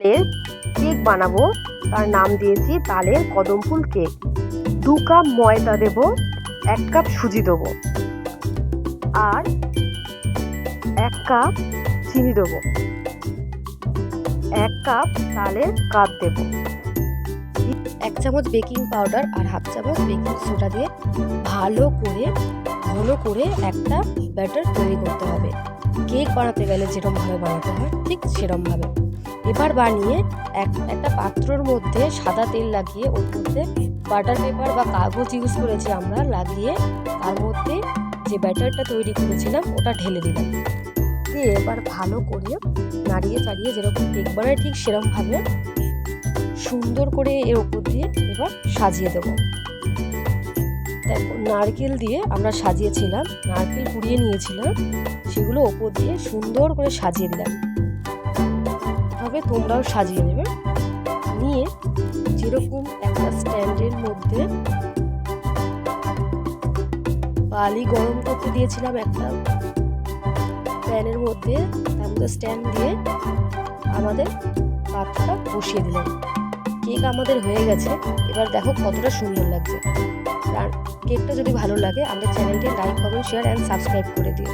এর কেক বানাবো, তার নাম দিয়েছি তালের কদম ফুল কেক। 2 কাপ ময়দা দেব, 1 কাপ সুজি দেবো, আর 1 কাপ চিনি দেবো, 1 কাপ তালের কাপ দেব, 1 চামচ বেকিং পাউডার আর 1/2 চামচ বেকিং সোডা দিয়ে ভালো করে ঘন করে একটা ব্যাটার তৈরি করতে হবে। কেক বানাতে গেলে যেরকমভাবে বানাতে হয় ঠিক সেরকমভাবে। এবার বানিয়ে একটা পাত্রর মধ্যে সাদা তেল লাগিয়ে ওর মধ্যে বাটার পেপার বা কাগজ ইউজ করেছি আমরা, লাগিয়ে তার মধ্যে যে ব্যাটারটা তৈরি করেছিলাম ওটা ঢেলে দিলাম। দিয়ে এবার ভালো করে নাড়িয়ে চাড়িয়ে যেরকম কেক বানায় ঠিক সেরকমভাবে সুন্দর করে এর ওপর দিয়ে এবার সাজিয়ে দেবো। দেখো, নারকেল দিয়ে আমরা সাজিয়েছিলাম, নারকেল কুড়িয়ে নিয়েছিলাম, সেগুলো ওপর দিয়ে সুন্দর করে সাজিয়ে দিলাম। তবে তোমরাও সাজিয়ে নেবে। নিয়ে যেরকম একটা স্ট্যান্ডের মধ্যে বালি গরম করতে দিয়েছিলাম একটা প্যানের মধ্যে, তার মধ্যে স্ট্যান্ড দিয়ে আমাদের পাত্রটা বসিয়ে দিলাম। কেক আমাদের হয়ে গেছে। এবার দেখো কতটা সুন্দর লাগছে। আর কেকটা যদি ভালো লাগে আমাদের চ্যানেলটি like, comment, share and subscribe করে দিও।